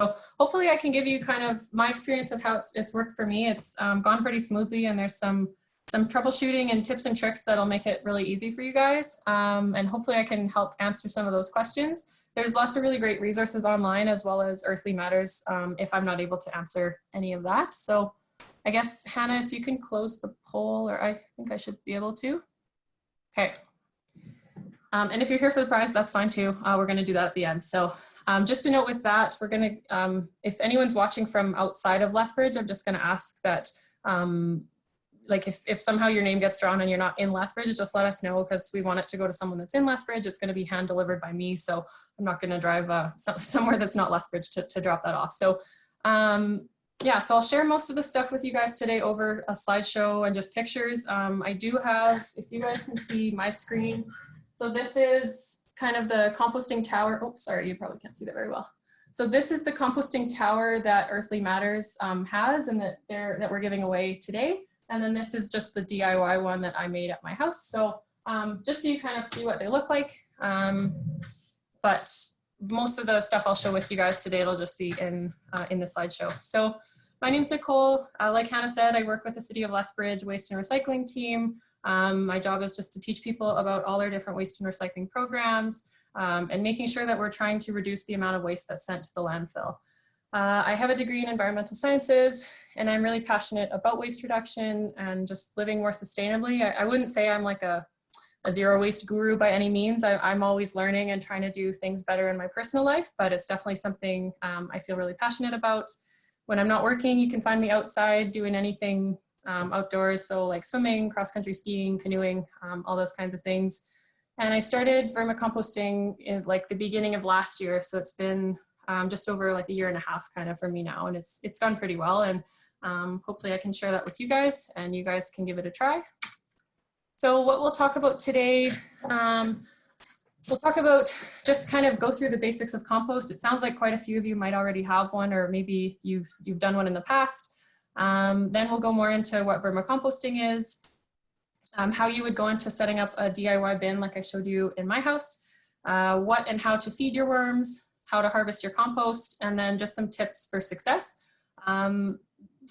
So hopefully I can give you kind of my experience of how it's worked for me. It's gone pretty smoothly, and there's some troubleshooting and tips and tricks that'll make it really easy for you guys. And hopefully I can help answer some of those questions. There's lots of really great resources online, as well as Earthly Matters, if I'm not able to answer any of that. So I guess, Hannah, if you can close the poll, or I think I should be able to. Okay. And if you're here for the prize, that's fine too. We're going to do that at the end. So just a note with that, we're going to, if anyone's watching from outside of Lethbridge, I'm just going to ask that, like if somehow your name gets drawn and you're not in Lethbridge, just let us know, because we want it to go to someone that's in Lethbridge. It's going to be hand delivered by me, so I'm not going to drive somewhere that's not Lethbridge to drop that off. So yeah, so I'll share most of the stuff with you guys today over a slideshow and just pictures. I do have, if you guys can see my screen, so this is kind of the composting tower. Oh, sorry, you probably can't see that very well. So this is the composting tower that Earthly Matters has, and that we're giving away today. And then this is just the DIY one that I made at my house. So just so you kind of see what they look like. But most of the stuff I'll show with you guys today, it'll just be in the slideshow. So my name's Nichole. Like Hannah said, I work with the City of Lethbridge Waste and Recycling team. My job is just to teach people about all our different waste and recycling programs, and making sure that we're trying to reduce the amount of waste that's sent to the landfill. I have a degree in environmental sciences, and I'm really passionate about waste reduction and just living more sustainably. I wouldn't say I'm like a zero waste guru by any means. I'm always learning and trying to do things better in my personal life, but it's definitely something I feel really passionate about. When I'm not working, you can find me outside doing anything outdoors, so like swimming, cross-country skiing, canoeing, all those kinds of things. And I started vermicomposting in like the beginning of last year, so it's been just over like a year and a half kind of for me now, and it's gone pretty well, and hopefully I can share that with you guys and you guys can give it a try. So what we'll talk about today, we'll talk about just kind of go through the basics of compost. It sounds like quite a few of you might already have one, or maybe you've done one in the past. Then we'll go more into what vermicomposting is, how you would go into setting up a DIY bin like I showed you in my house, what and how to feed your worms, how to harvest your compost, and then just some tips for success.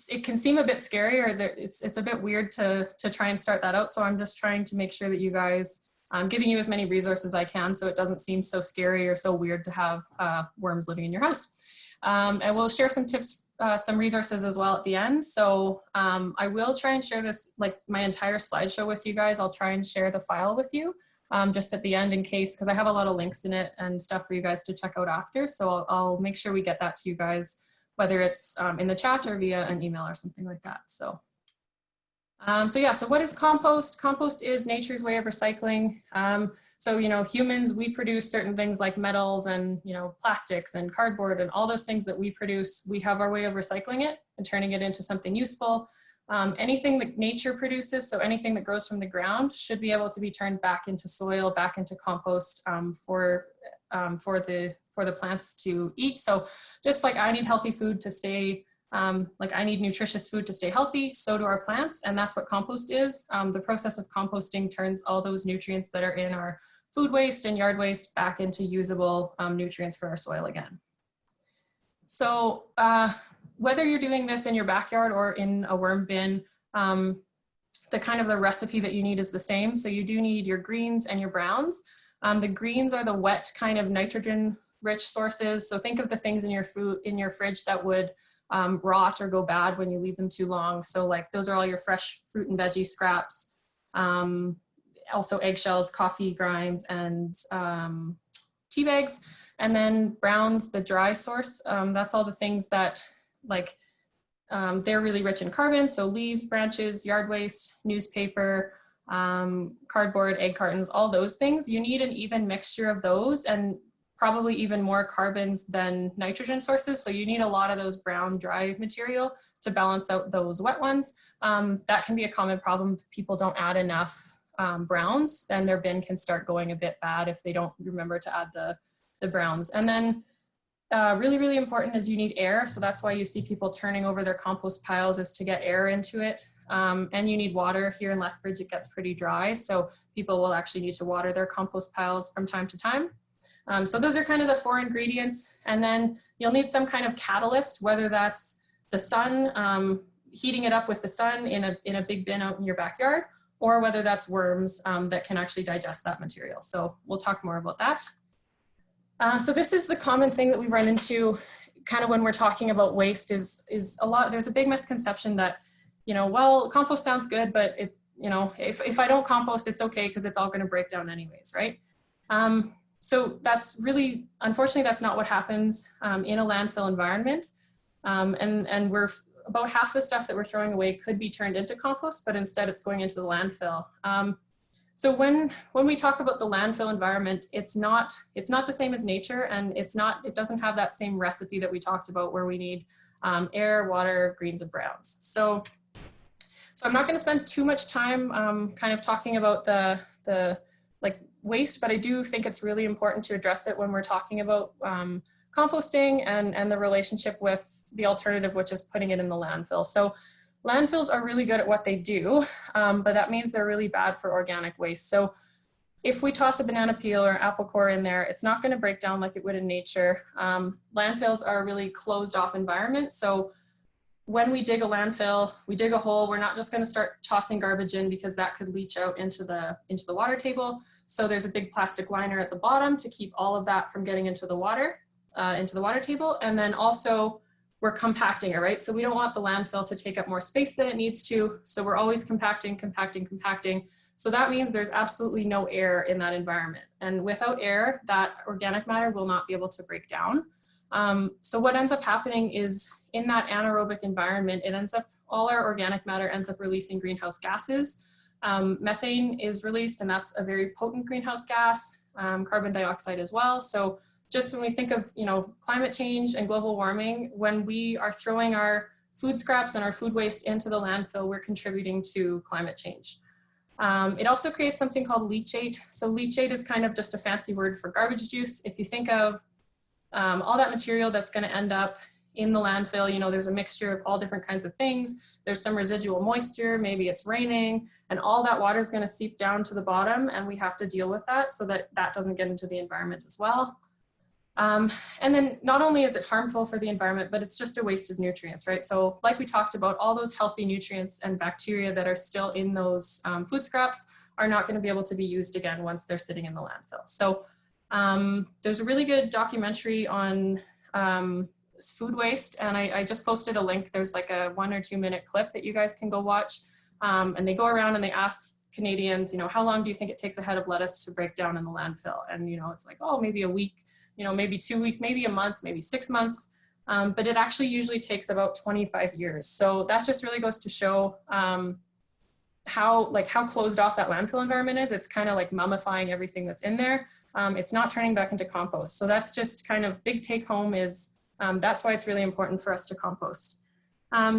It can seem a bit scary, or it's a bit weird to try and start that out. So I'm just trying to make sure that you guys, I'm giving you as many resources as I can so it doesn't seem so scary or so weird to have worms living in your house. And we'll share some tips, some resources as well at the end. So I will try and share this, like my entire slideshow with you guys. I'll try and share the file with you just at the end in case, because I have a lot of links in it and stuff for you guys to check out after. So I'll make sure we get that to you guys, whether it's in the chat or via an email or something like that. So, so what is compost? Compost is nature's way of recycling. So, you know, humans, we produce certain things like metals and, you know, plastics and cardboard and all those things that we produce. We have our way of recycling it and turning it into something useful. Anything that nature produces, so anything that grows from the ground, should be able to be turned back into soil, back into compost for the plants to eat. So just like I need healthy food to stay, like I need nutritious food to stay healthy, so do our plants, and that's what compost is. The process of composting turns all those nutrients that are in our food waste and yard waste back into usable nutrients for our soil again. So whether you're doing this in your backyard or in a worm bin, the recipe that you need is the same. So you do need your greens and your browns. The greens are the wet kind of nitrogen rich sources. So think of the things in your food, in your fridge that would rot or go bad when you leave them too long. So like those are all your fresh fruit and veggie scraps. Also eggshells, coffee grinds, and tea bags. And then browns, the dry source, that's all the things that like, they're really rich in carbon. So leaves, branches, yard waste, newspaper, cardboard, egg cartons, all those things. You need an even mixture of those, and probably even more carbons than nitrogen sources. So you need a lot of those brown dry material to balance out those wet ones. That can be a common problem if people don't add enough browns, then their bin can start going a bit bad if they don't remember to add the browns. And then really, really important is you need air. So that's why you see people turning over their compost piles, is to get air into it. And you need water. Here in Lethbridge, it gets pretty dry. So people will actually need to water their compost piles from time to time. So those are kind of the 4 ingredients. And then you'll need some kind of catalyst, whether that's the sun, heating it up with the sun in a big bin out in your backyard, or whether that's worms that can actually digest that material. So we'll talk more about that. So this is the common thing that we run into kind of when we're talking about waste is there's a big misconception that, well, compost sounds good, but if I don't compost, it's okay because it's all going to break down anyways, right? So that's really, unfortunately, that's not what happens in a landfill environment. And about half the stuff that we're throwing away could be turned into compost, but instead it's going into the landfill. So when we talk about the landfill environment, it's not the same as nature, and it doesn't have that same recipe that we talked about where we need air, water, greens, and browns. So I'm not going to spend too much time kind of talking about the waste, but I do think it's really important to address it when we're talking about composting and the relationship with the alternative, which is putting it in the landfill. So landfills are really good at what they do, but that means they're really bad for organic waste. So if we toss a banana peel or apple core in there, it's not going to break down like it would in nature. Landfills are a really closed off environment. So when we dig a landfill, we dig a hole, we're not just going to start tossing garbage in because that could leach out into the water table. So there's a big plastic liner at the bottom to keep all of that from getting into the water table. And then also we're compacting it, right? So we don't want the landfill to take up more space than it needs to. So we're always compacting. So that means there's absolutely no air in that environment. And without air, that organic matter will not be able to break down. So what ends up happening is in that anaerobic environment, all our organic matter ends up releasing greenhouse gases. Methane is released, and that's a very potent greenhouse gas, carbon dioxide as well. So just when we think of, climate change and global warming, when we are throwing our food scraps and our food waste into the landfill, we're contributing to climate change. It also creates something called leachate. So leachate is kind of just a fancy word for garbage juice. If you think of all that material that's going to end up in the landfill, there's a mixture of all different kinds of things. There's some residual moisture, maybe it's raining, and all that water is going to seep down to the bottom, and we have to deal with that so that that doesn't get into the environment as well. And then not only is it harmful for the environment, but it's just a waste of nutrients, right? So like we talked about, all those healthy nutrients and bacteria that are still in those food scraps are not going to be able to be used again once they're sitting in the landfill. So there's a really good documentary on food waste, and I just posted a link. There's like a 1 or 2 minute clip that you guys can go watch, and they go around and they ask Canadians, how long do you think it takes a head of lettuce to break down in the landfill? And it's like, oh, maybe a week, maybe 2 weeks, maybe a month, maybe 6 months, but it actually usually takes about 25 years. So that just really goes to show how closed off that landfill environment is. It's kind of like mummifying everything that's in there. It's not turning back into compost. So that's just kind of big take home is that's why it's really important for us to compost.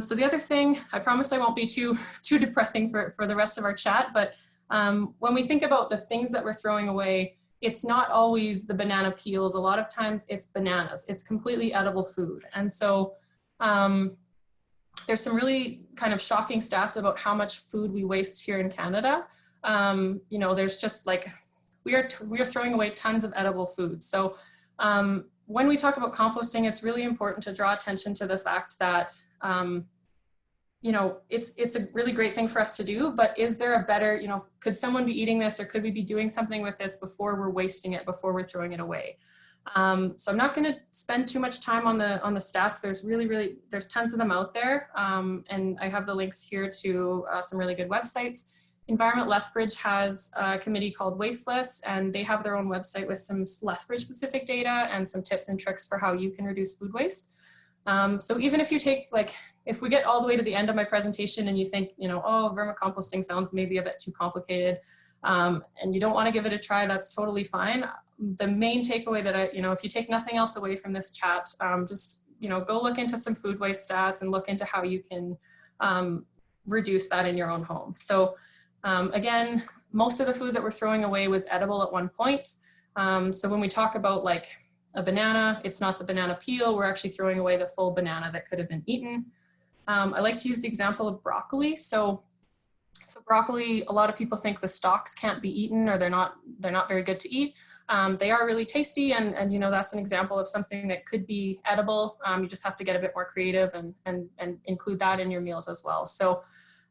So the other thing, I promise I won't be too depressing for the rest of our chat, but when we think about the things that we're throwing away, it's not always the banana peels. A lot of times it's bananas. It's completely edible food. And so there's some really kind of shocking stats about how much food we waste here in Canada. There's just like, we are throwing away tons of edible food. So when we talk about composting, it's really important to draw attention to the fact that, it's a really great thing for us to do, but is there a better, could someone be eating this, or could we be doing something with this before we're wasting it, before we're throwing it away? So I'm not going to spend too much time on the stats. There's there's tons of them out there. And I have the links here to some really good websites. Environment Lethbridge has a committee called Wasteless, and they have their own website with some Lethbridge specific data and some tips and tricks for how you can reduce food waste. So even if you take, if we get all the way to the end of my presentation and you think, oh, vermicomposting sounds maybe a bit too complicated, and you don't want to give it a try, that's totally fine. The main takeaway that if you take nothing else away from this chat, just, go look into some food waste stats and look into how you can reduce that in your own home. So again, most of the food that we're throwing away was edible at one point. So when we talk about a banana, it's not the banana peel, we're actually throwing away the full banana that could have been eaten. I like to use the example of broccoli. So broccoli, a lot of people think the stalks can't be eaten, or they're not very good to eat. They are really tasty, and you know, that's an example of something that could be edible. You just have to get a bit more creative and include that in your meals as well. So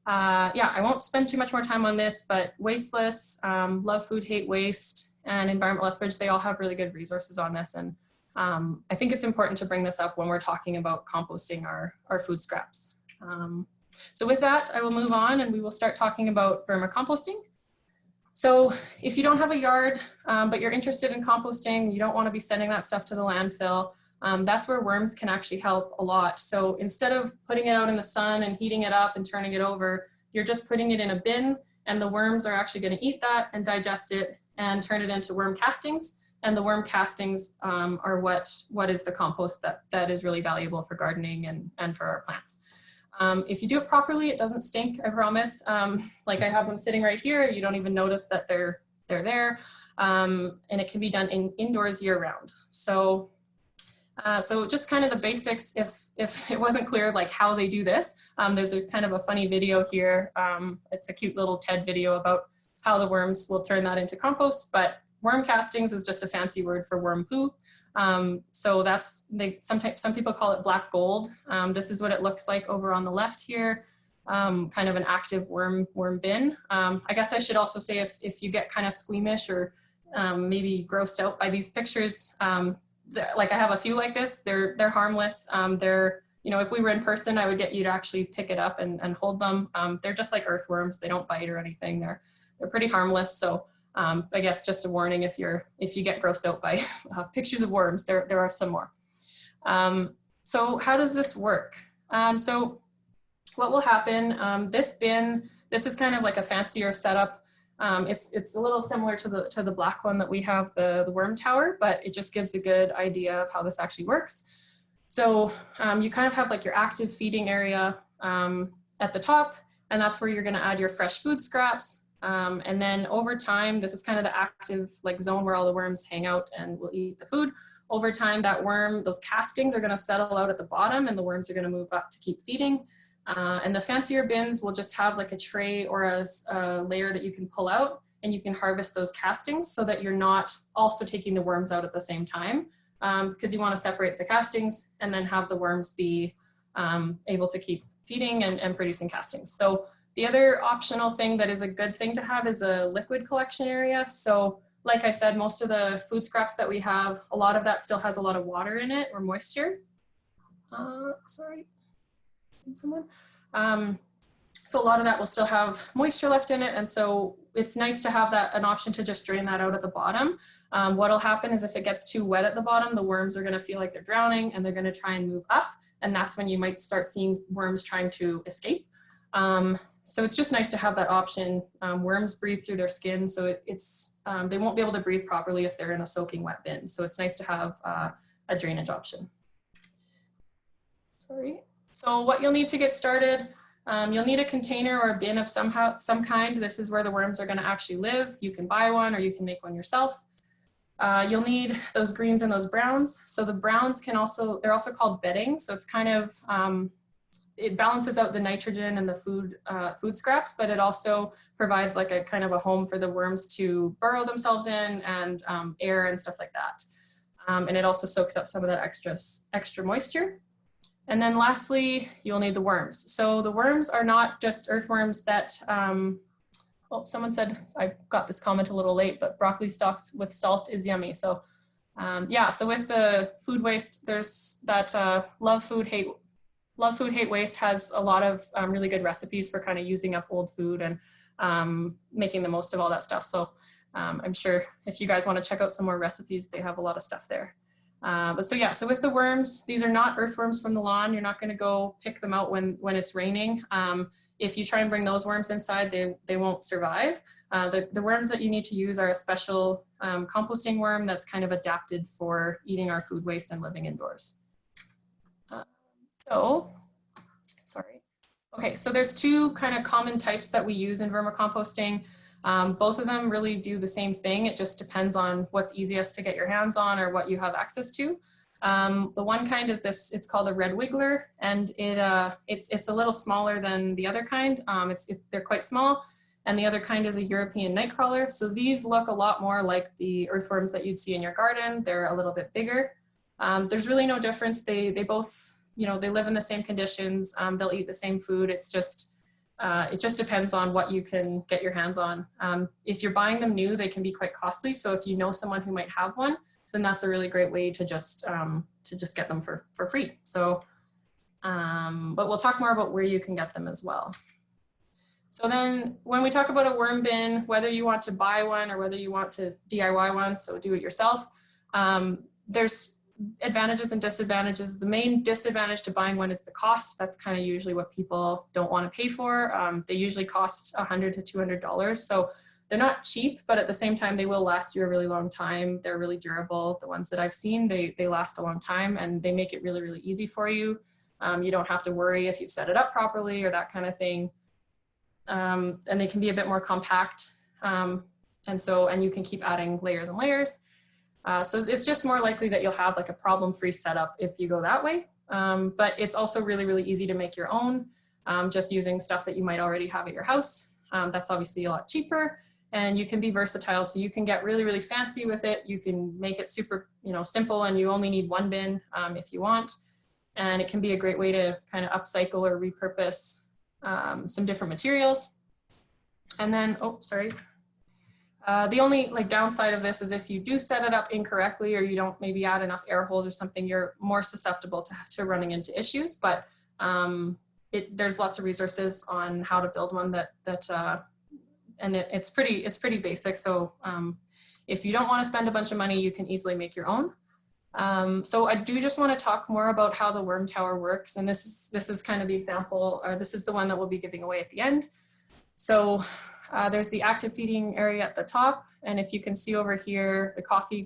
yeah, I won't spend too much more time on this, but Wasteless, Love Food, Hate Waste, and Environment Lethbridge, they all have really good resources on this. And I think it's important to bring this up when we're talking about composting our food scraps. So with that, I will move on and we will start talking about vermicomposting. So if you don't have a yard, but you're interested in composting, you don't want to be sending that stuff to the landfill, that's where worms can actually help a lot. So instead of putting it out in the sun and heating it up and turning it over, you're just putting it in a bin, and the worms are actually going to eat that and digest it and turn it into worm castings. And the worm castings are what is the compost that is really valuable for gardening and for our plants. If you do it properly, it doesn't stink, I promise. Like I have them sitting right here, you don't even notice that they're there. And it can be done indoors year round. So just kind of the basics, if it wasn't clear like how they do this, there's a kind of a funny video here. It's a cute little TED video about how the worms will turn that into compost, but worm castings is just a fancy word for worm poo. So some people call it black gold. This is what it looks like over on the left here, kind of an active worm bin. I guess I should also say if you get kind of squeamish or maybe grossed out by these pictures, like I have a few like this, they're harmless. You know, if we were in person, I would get you to actually pick it up and hold them. They're just like earthworms. They don't bite or anything. They're pretty harmless. So I guess just a warning if you get grossed out by pictures of worms, there are some more. So how does this work? So what will happen, this bin, this is kind of like a fancier setup. It's a little similar to the black one that we have, the worm tower, but it just gives a good idea of how this actually works. So you kind of have like your active feeding area at the top, and that's where you're gonna add your fresh food scraps. And then over time, this is kind of the active like zone where all the worms hang out and will eat the food. Over time, those castings are gonna settle out at the bottom and the worms are gonna move up to keep feeding. And the fancier bins will just have like a tray or a layer that you can pull out, and you can harvest those castings so that you're not also taking the worms out at the same time, because you want to separate the castings and then have the worms be able to keep feeding and producing castings. So the other optional thing that is a good thing to have is a liquid collection area. So like I said, most of the food scraps that we have, a lot of that still has a lot of water in it or moisture. Sorry. Someone. So a lot of that will still have moisture left in it, and so it's nice to have an option to just drain that out at the bottom. What'll happen is if it gets too wet at the bottom, the worms are going to feel like they're drowning and they're going to try and move up, and that's when you might start seeing worms trying to escape. So it's just nice to have that option. Worms breathe through their skin, so they won't be able to breathe properly if they're in a soaking wet bin. So it's nice to have a drainage option. Sorry. So what you'll need to get started, you'll need a container or a bin of some kind. This is where the worms are going to actually live. You can buy one or you can make one yourself. You'll need those greens and those browns. So the browns they're also called bedding. So it's kind of, it balances out the nitrogen and the food scraps, but it also provides like a kind of a home for the worms to burrow themselves in, and air and stuff like that. And it also soaks up some of that extra moisture. And then lastly, you'll need the worms. So the worms are not just earthworms that, oh, someone said, I got this comment a little late, but broccoli stalks with salt is yummy. So yeah, so with the food waste, there's that Love Food, Hate Waste has a lot of really good recipes for kind of using up old food and making the most of all that stuff. So I'm sure if you guys want to check out some more recipes, they have a lot of stuff there. But so yeah, so with the worms, these are not earthworms from the lawn. You're not going to go pick them out when it's raining. If you try and bring those worms inside, they won't survive. The worms that you need to use are a special composting worm that's kind of adapted for eating our food waste and living indoors. Sorry. Okay, so there's two kind of common types that we use in vermicomposting. Both of them really do the same thing. It just depends on what's easiest to get your hands on or what you have access to. The one kind is this, it's called a red wiggler, and it's a little smaller than the other kind. They're quite small, and the other kind is a European nightcrawler. So these look a lot more like the earthworms that you'd see in your garden. They're a little bit bigger. There's really no difference. They both, they live in the same conditions. They'll eat the same food. It's just, it just depends on what you can get your hands on. If you're buying them new, they can be quite costly. So if you know someone who might have one, then that's a really great way to just get them for free. So, but we'll talk more about where you can get them as well. So then when we talk about a worm bin, whether you want to buy one or whether you want to DIY one, so do it yourself, there's advantages and disadvantages. The main disadvantage to buying one is the cost. That's kind of usually what people don't want to pay for. They usually cost $100 to $200. So they're not cheap, but at the same time, they will last you a really long time. They're really durable. The ones that I've seen, they last a long time, and they make it really, really easy for you. You don't have to worry if you've set it up properly or that kind of thing. And they can be a bit more compact. And you can keep adding layers and layers. So it's just more likely that you'll have like a problem-free setup if you go that way. But it's also really, really easy to make your own, just using stuff that you might already have at your house. That's obviously a lot cheaper, and you can be versatile. So you can get really, really fancy with it. You can make it super, simple, and you only need one bin if you want. And it can be a great way to kind of upcycle or repurpose some different materials. And then, the only downside of this is if you do set it up incorrectly, or you don't maybe add enough air holes or something, you're more susceptible to running into issues. But there's lots of resources on how to build one and it's pretty basic. So if you don't want to spend a bunch of money, you can easily make your own. So I do just want to talk more about how the worm tower works. And this is kind of the example, or this is the one that we'll be giving away at the end. So there's the active feeding area at the top. And if you can see over here, the coffee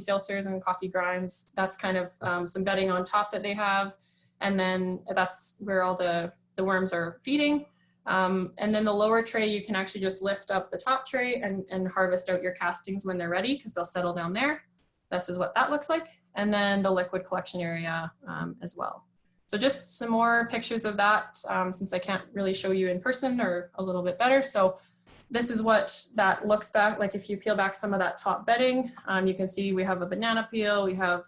filters and coffee grinds, that's kind of some bedding on top that they have. And then that's where all the worms are feeding. And then the lower tray, you can actually just lift up the top tray and harvest out your castings when they're ready, because they'll settle down there. This is what that looks like. And then the liquid collection area as well. So just some more pictures of that, since I can't really show you in person, or a little bit better. So this is what that looks back like. If you peel back some of that top bedding, you can see we have a banana peel, we have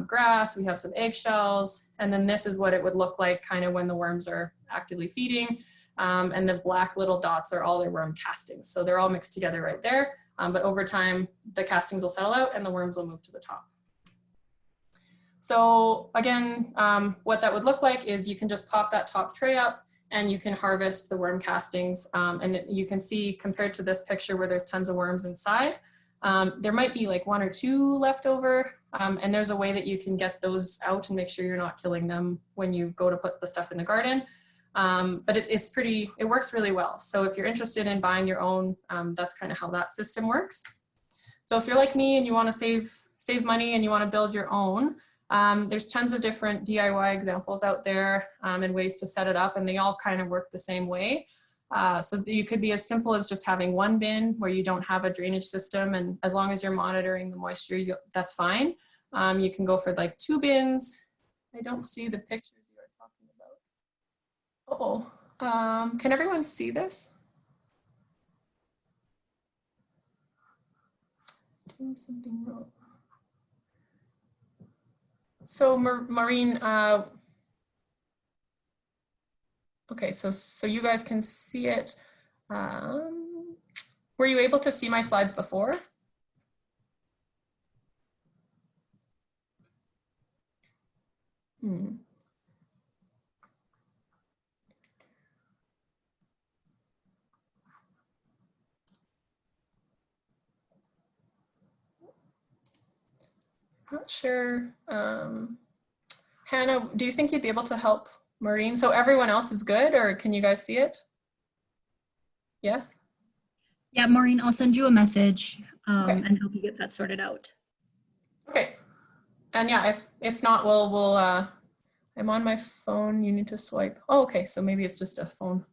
grass, we have some eggshells, and then this is what it would look like kind of when the worms are actively feeding. And the black little dots are all their worm castings. So they're all mixed together right there. But over time, the castings will settle out and the worms will move to the top. So again, what that would look like is you can just pop that top tray up and you can harvest the worm castings. And you can see, compared to this picture where there's tons of worms inside, there might be like 1 or 2 left over. And there's a way that you can get those out and make sure you're not killing them when you go to put the stuff in the garden. But it works really well. So if you're interested in buying your own, that's kind of how that system works. So if you're like me and you want to save money and you want to build your own, there's tons of different DIY examples out there and ways to set it up, and they all kind of work the same way. So you could be as simple as just having one bin where you don't have a drainage system, and as long as you're monitoring the moisture, that's fine. You can go for like 2 bins. I don't see the pictures you are talking about. Can everyone see this? Doing something wrong. So Maureen, okay, so you guys can see it. Were you able to see my slides before? Not sure. Hannah, do you think you'd be able to help Maureen? So everyone else is good, or can you guys see it? Yes? Yeah, Maureen, I'll send you a message and help you get that sorted out. Okay. And yeah, if not, we'll I'm on my phone. You need to swipe. Oh, okay. So maybe it's just a phone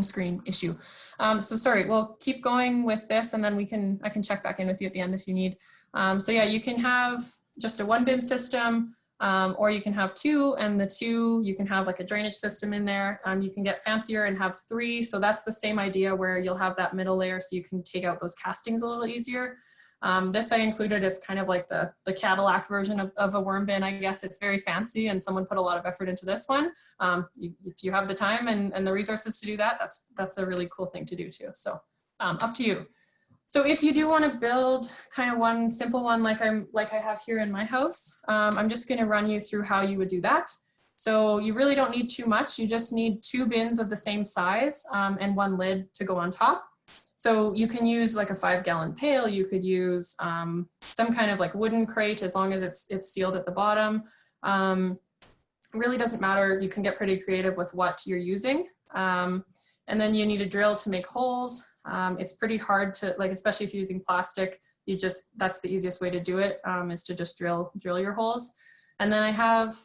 screen issue. So sorry, we'll keep going with this, and then I can check back in with you at the end if you need. So yeah, you can have just a 1 bin system. or you can have 2, and the 2, you can have like a drainage system in there. You can get fancier and have 3. So that's the same idea where you'll have that middle layer so you can take out those castings a little easier. This I included, it's kind of like the Cadillac version of a worm bin, I guess. It's very fancy and someone put a lot of effort into this one. If you have the time and the resources to do that, that's a really cool thing to do too. So up to you. So if you do want to build kind of one simple one like I have here in my house, I'm just going to run you through how you would do that. So you really don't need too much. You just need 2 bins of the same size and 1 lid to go on top. So you can use like a 5-gallon pail. You could use some kind of like wooden crate as long as it's sealed at the bottom. Really doesn't matter. You can get pretty creative with what you're using. And then you need a drill to make holes. It's pretty hard to, like, especially if you're using plastic, that's the easiest way to do it, is to just drill your holes. And then I have,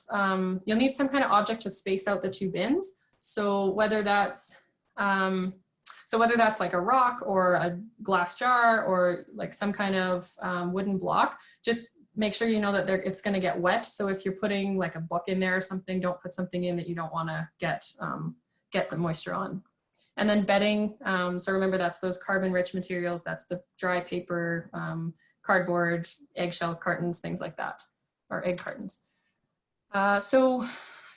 you'll need some kind of object to space out the 2 bins. So whether that's like a rock or a glass jar or like some kind of wooden block, just make sure you know that it's going to get wet. So if you're putting like a book in there or something, don't put something in that you don't want to get the moisture on. And then bedding, so remember that's those carbon-rich materials, that's the dry paper, cardboard, eggshell cartons, things like that, or egg cartons. So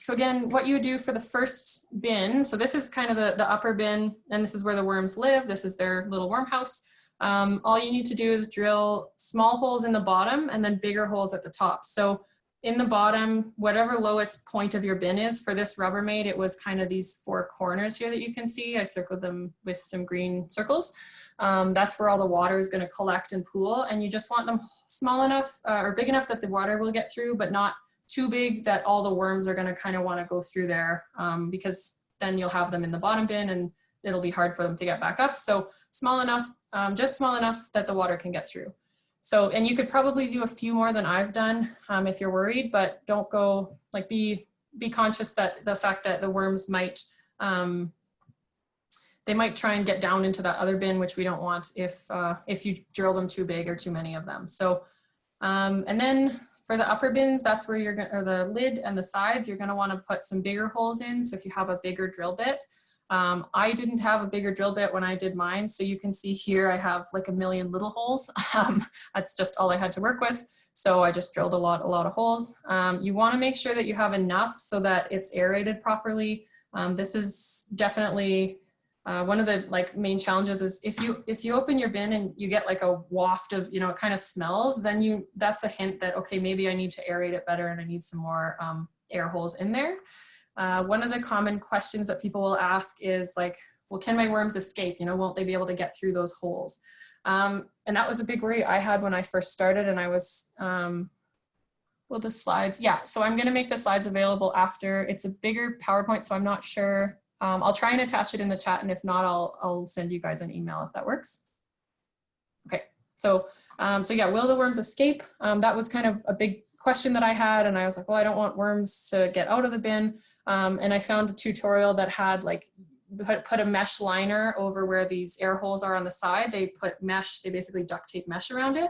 again, what you would do for the first bin, so this is kind of the upper bin, and this is where the worms live, this is their little worm house. All you need to do is drill small holes in the bottom and then bigger holes at the top. So in the bottom, whatever lowest point of your bin is, for this Rubbermaid, it was kind of these 4 corners here that you can see. I circled them with some green circles. That's where all the water is going to collect and pool. And you just want them small enough or big enough that the water will get through, but not too big that all the worms are going to kind of want to go through there, because then you'll have them in the bottom bin and it'll be hard for them to get back up. So small enough, just small enough that the water can get through. So, and you could probably do a few more than I've done if you're worried, but don't go, like, be conscious that the fact that the worms might, they might try and get down into that other bin, which we don't want if you drill them too big or too many of them. So, and then for the upper bins, that's where you're going to, or the lid and the sides, you're going to want to put some bigger holes in. So if you have a bigger drill bit, I didn't have a bigger drill bit when I did mine. So you can see here, I have like a million little holes. That's just all I had to work with. So I just drilled a lot of holes. You want to make sure that you have enough so that it's aerated properly. This is definitely one of the main challenges is if you open your bin and you get like a waft of, it kind of smells, then that's a hint that, okay, maybe I need to aerate it better and I need some more air holes in there. One of the common questions that people will ask is like, well, can my worms escape? Won't they be able to get through those holes? And that was a big worry I had when I first started, and I was, well, the slides, yeah. So I'm gonna make the slides available after. It's a bigger PowerPoint, so I'm not sure. I'll try and attach it in the chat, and if not, I'll send you guys an email if that works. Okay, so yeah, will the worms escape? That was kind of a big question that I had, and I was like, well, I don't want worms to get out of the bin. And I found a tutorial that had put a mesh liner over where these air holes are on the side. They put mesh, they basically duct tape mesh around it.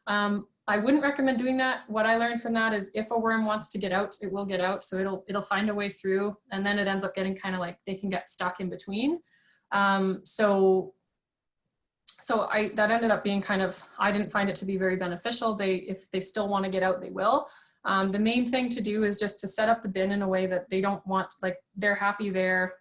I wouldn't recommend doing that. What I learned from that is if a worm wants to get out, it will get out. So it'll find a way through, and then it ends up getting kind of like they can get stuck in between. So that ended up being kind of, I didn't find it to be very beneficial. If they still want to get out, they will. The main thing to do is just to set up the bin in a way that they don't want, they're happy there.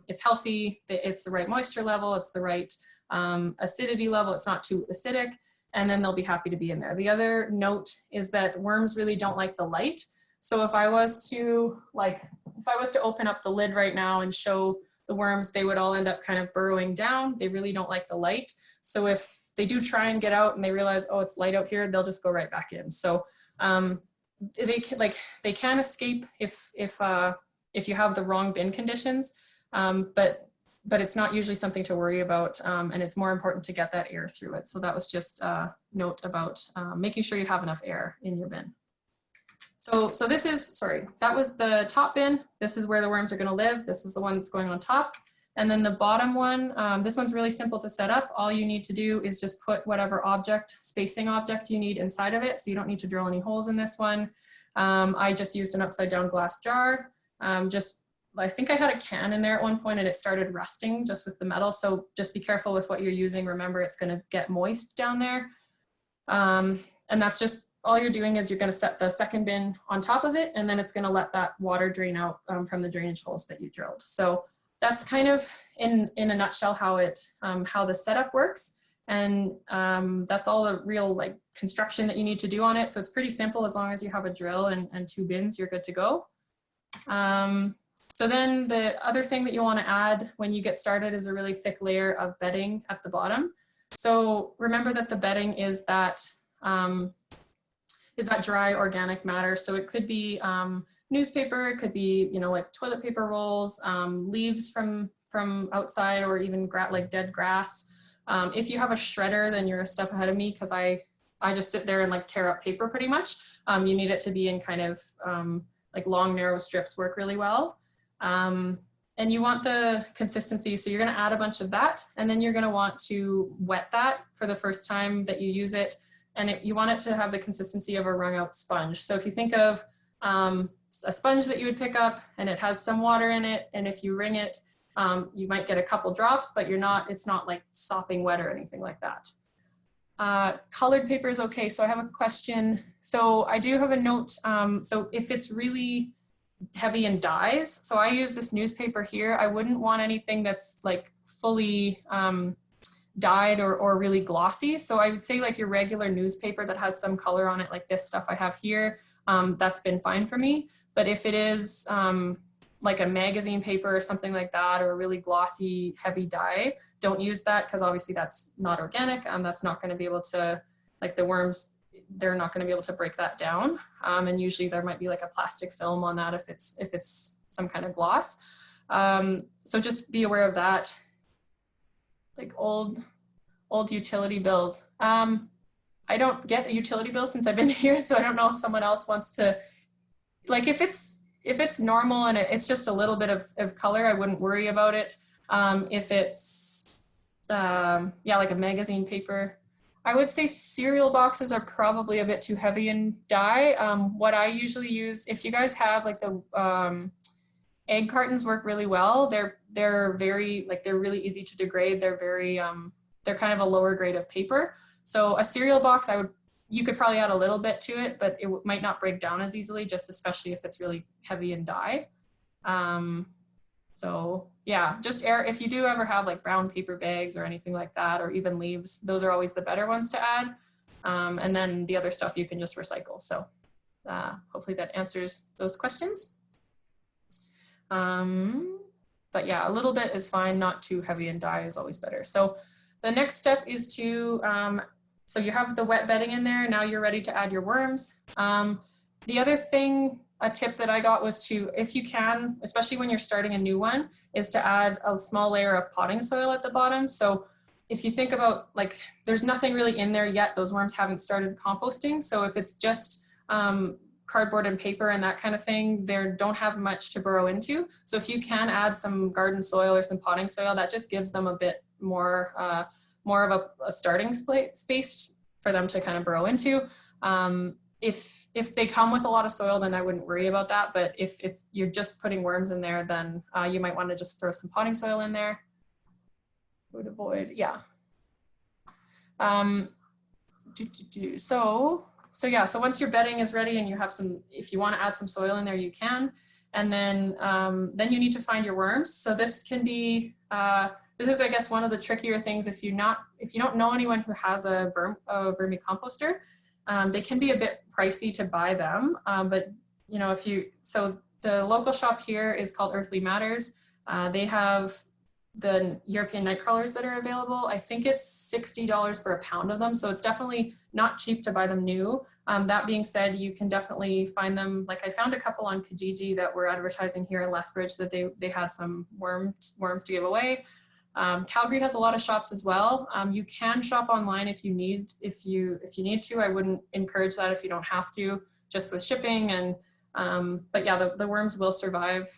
It's healthy, it's the right moisture level, it's the right acidity level, it's not too acidic, and then they'll be happy to be in there. The other note is that worms really don't like the light. So if I was to open up the lid right now and show the worms, they would all end up kind of burrowing down. They really don't like the light. So if they do try and get out and they realize, oh, it's light out here, they'll just go right back in. So they can escape if you have the wrong bin conditions, but it's not usually something to worry about, and it's more important to get that air through it. So that was just a note about making sure you have enough air in your bin. So this is, sorry, that was the top bin. This is where the worms are going to live. This is the one that's going on top. And then the bottom one, this one's really simple to set up. All you need to do is just put whatever spacing object you need inside of it. So you don't need to drill any holes in this one. I just used an upside down glass jar. I think I had a can in there at one point and it started rusting just with the metal. So just be careful with what you're using. Remember, it's going to get moist down there. And that's just all you're doing is you're going to set the second bin on top of it, and then it's going to let that water drain out from the drainage holes that you drilled. So that's kind of in a nutshell how the setup works. And that's all the real like construction that you need to do on it. So it's pretty simple. As long as you have a drill and 2 bins, you're good to go. So then the other thing that you want to add when you get started is a really thick layer of bedding at the bottom. So remember that the bedding is that dry organic matter. So it could be newspaper, it could be, you know, like toilet paper rolls, leaves from outside, or even like dead grass. If you have a shredder, then you're a step ahead of me, because I just sit there and like tear up paper pretty much. You need it to be in kind of like long, narrow strips work really well. And you want the consistency. So you're going to add a bunch of that, and then you're going to want to wet that for the first time that you use it. And you want it to have the consistency of a wrung out sponge. So if you think of a sponge that you would pick up and it has some water in it, and if you wring it, you might get a couple drops, but it's not like sopping wet or anything like that. Colored paper is okay. So I have a question. So I do have a note. So if it's really heavy in dyes, so I use this newspaper here. I wouldn't want anything that's like fully dyed or really glossy. So I would say like your regular newspaper that has some color on it, like this stuff I have here, that's been fine for me. But if it is like a magazine paper or something like that, or a really glossy, heavy dye, don't use that, because obviously that's not organic. That's not going to be able to, like the worms, they're not going to be able to break that down. And usually there might be like a plastic film on that if it's some kind of gloss. So just be aware of that. Like old utility bills. I don't get a utility bill since I've been here, so I don't know if someone else wants to, like if it's normal and it's just a little bit of color, I wouldn't worry about it. If it's like a magazine paper, I would say cereal boxes are probably a bit too heavy in dye. What I usually use, if you guys have like the egg cartons, work really well. They're really easy to degrade. They're they're kind of a lower grade of paper. So a cereal box, you could probably add a little bit to it, but it might not break down as easily, just especially if it's really heavy in dye. So yeah, just if you do ever have like brown paper bags or anything like that, or even leaves, those are always the better ones to add. And then the other stuff you can just recycle. So hopefully that answers those questions. But yeah, a little bit is fine, not too heavy, and dye is always better. So the next step is to, so you have the wet bedding in there, now you're ready to add your worms. The other thing, a tip that I got was to, if you can, especially when you're starting a new one, is to add a small layer of potting soil at the bottom. So if you think about, like, there's nothing really in there yet, those worms haven't started composting. So if it's just cardboard and paper and that kind of thing, they don't have much to burrow into. So if you can add some garden soil or some potting soil, that just gives them a bit more of a starting space for them to kind of burrow into. If they come with a lot of soil, then I wouldn't worry about that. But if you're just putting worms in there, then you might want to just throw some potting soil in there. Would avoid, yeah. So once your bedding is ready and you have some, if you want to add some soil in there, you can. And then you need to find your worms. So this can be, this is, I guess, one of the trickier things. If you don't know anyone who has a vermicomposter, they can be a bit pricey to buy them. But you know, so the local shop here is called Earthly Matters. They have the European night crawlers that are available. I think it's $60 for a pound of them. So it's definitely not cheap to buy them new. That being said, you can definitely find them. Like I found a couple on Kijiji that were advertising here in Lethbridge that they had some worms to give away. Calgary has a lot of shops as well. You can shop online if you need to. I wouldn't encourage that if you don't have to, just with shipping. And but yeah, the worms will survive.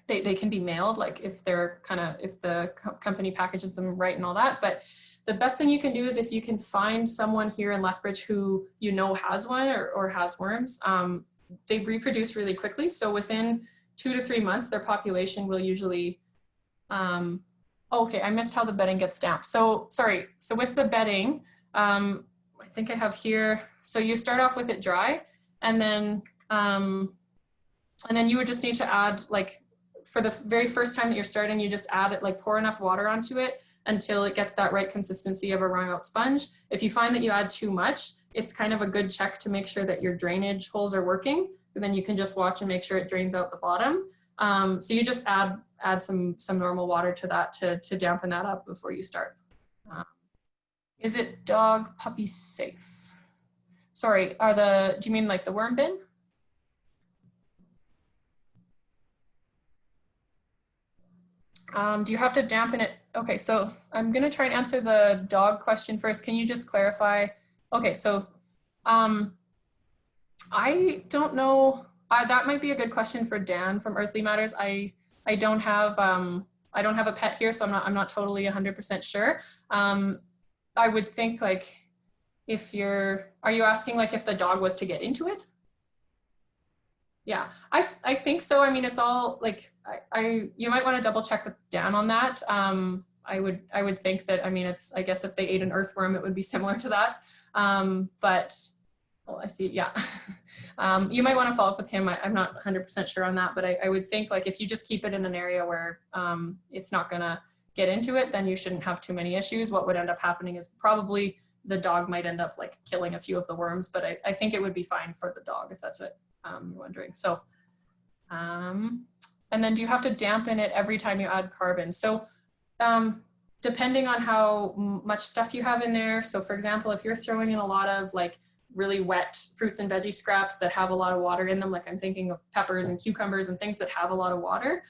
They can be mailed, like if the company packages them right and all that, but The best thing you can do is if you can find someone here in Lethbridge who you know has one or has worms, they reproduce really quickly. So within 2 to 3 months, their population will usually, okay, I missed how the bedding gets damp. So sorry, so with the bedding, I think I have here, so you start off with it dry, and then you would just need to add, like, for the very first time that you're starting, you just add it, like pour enough water onto it until it gets that right consistency of a wrung out sponge. If you find that you add too much, it's kind of a good check to make sure that your drainage holes are working, and then you can just watch and make sure it drains out the bottom. So you just add some normal water to that to dampen that up before you start. Is it dog puppy safe? Sorry, do you mean like the worm bin? Do you have to dampen it? Okay, so I'm gonna try and answer the dog question first. Can you just clarify? Okay, so I don't know. That might be a good question for Dan from Earthly Matters. I don't have a pet here, so I'm not totally 100% sure. I would think, like, are you asking like if the dog was to get into it? Yeah, I think so. I mean, it's all like, you might want to double check with Dan on that. I would think that, I mean, I guess if they ate an earthworm, it would be similar to that. But, well, I see, yeah. You might want to follow up with him. I'm not 100% sure on that, but I would think, like, if you just keep it in an area where it's not gonna get into it, then you shouldn't have too many issues. What would end up happening is probably the dog might end up like killing a few of the worms, but I think it would be fine for the dog if that's what you're wondering. So, and then do you have to dampen it every time you add carbon? So depending on how much stuff you have in there. So for example, if you're throwing in a lot of like really wet fruits and veggie scraps that have a lot of water in them, like I'm thinking of peppers and cucumbers and things that have a lot of water,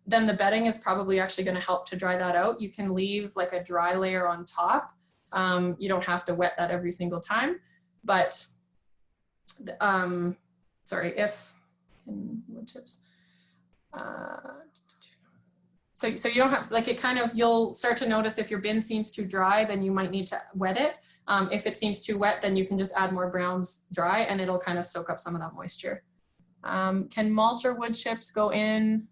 then the bedding is probably actually going to help to dry that out. You can leave like a dry layer on top. You don't have to wet that every single time, but sorry, wood chips. So you don't have, like, it kind of, you'll start to notice if your bin seems too dry, then you might need to wet it. If it seems too wet, then you can just add more browns dry and it'll kind of soak up some of that moisture. Can mulch or wood chips go in?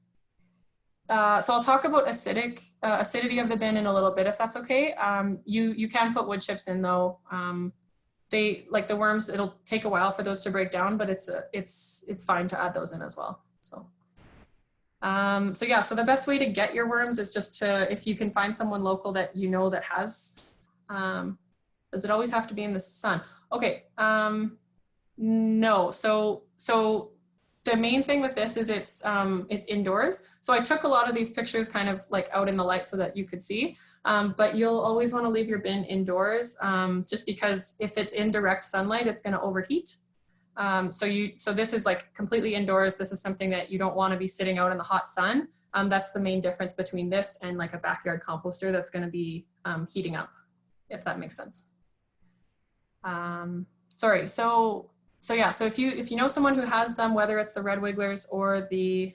So I'll talk about acidity of the bin in a little bit, if that's okay. You can put wood chips in though. They, like the worms, it'll take a while for those to break down, but it's fine to add those in as well. So yeah, so the best way to get your worms is just to, if you can find someone local that you know that has, does it always have to be in the sun? Okay, no, so the main thing with this is it's indoors. So I took a lot of these pictures kind of like out in the light so that you could see, but you'll always want to leave your bin indoors, just because if it's in direct sunlight, it's going to overheat. So this is like completely indoors. This is something that you don't want to be sitting out in the hot sun. That's the main difference between this and like a backyard composter that's going to be heating up, if that makes sense. Sorry. So yeah, so if you know someone who has them, whether it's the red wigglers or the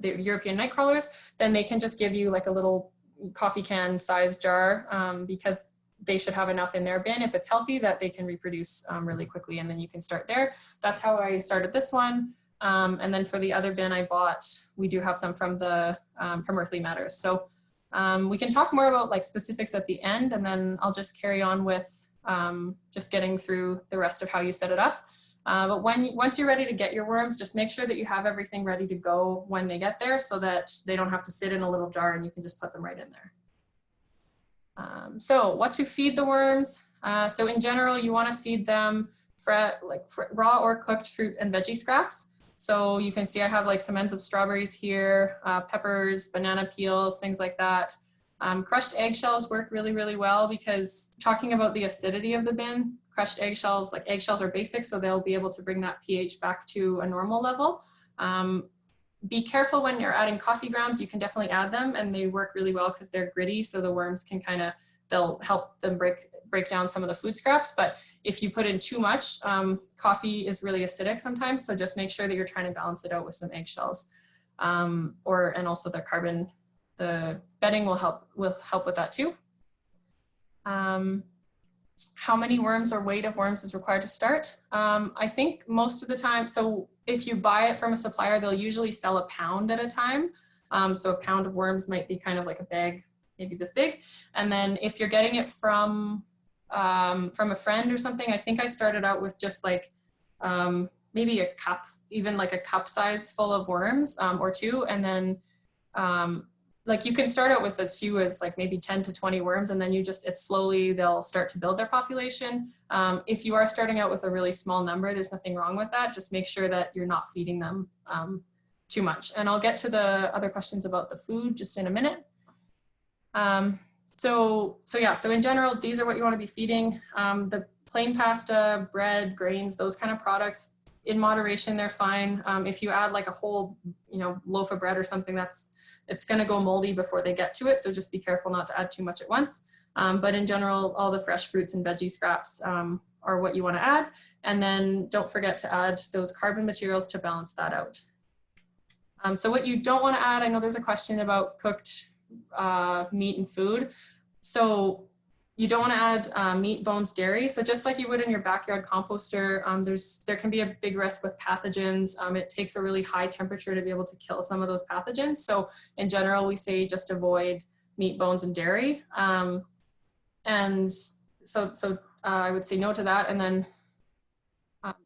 European night crawlers, then they can just give you like a little coffee can size jar, because they should have enough in their bin if it's healthy that they can reproduce really quickly, and then you can start there. That's how I started this one. And then for the other bin I bought, we do have some from from Earthly Matters. So we can talk more about like specifics at the end, and then I'll just carry on with just getting through the rest of how you set it up. But once you're ready to get your worms, just make sure that you have everything ready to go when they get there, so that they don't have to sit in a little jar and you can just put them right in there. So what to feed the worms? So in general, you want to feed them raw or cooked fruit and veggie scraps. So you can see I have like some ends of strawberries here, peppers, banana peels, things like that. Crushed eggshells work really, really well, because talking about the acidity of the bin, crushed eggshells, like eggshells are basic, so they'll be able to bring that pH back to a normal level. Be careful when you're adding coffee grounds. You can definitely add them, and they work really well because they're gritty, so the worms can they'll help them break down some of the food scraps. But if you put in too much, coffee is really acidic sometimes, so just make sure that you're trying to balance it out with some eggshells, and also the the bedding will help with that too. How many worms or weight of worms is required to start? I think most of the time, so if you buy it from a supplier, they'll usually sell a pound at a time. So a pound of worms might be kind of like a bag, maybe this big. And then if you're getting it from a friend or something, I think I started out with just like maybe a cup, even like a cup size full of worms or two. And then like you can start out with as few as like maybe 10 to 20 worms, and then they'll start to build their population. If you are starting out with a really small number, there's nothing wrong with that. Just make sure that you're not feeding them too much. And I'll get to the other questions about the food just in a minute. So in general, these are what you want to be feeding. The plain pasta, bread, grains, those kind of products, in moderation, they're fine. If you add like a whole, loaf of bread or something, it's going to go moldy before they get to it. So just be careful not to add too much at once. But in general, all the fresh fruits and veggie scraps are what you want to add. And then don't forget to add those carbon materials to balance that out. So what you don't want to add, I know there's a question about cooked meat and food. So you don't want to add meat, bones, dairy. So just like you would in your backyard composter, there can be a big risk with pathogens. It takes a really high temperature to be able to kill some of those pathogens. So in general, we say just avoid meat, bones, and dairy. And so I would say no to that. And then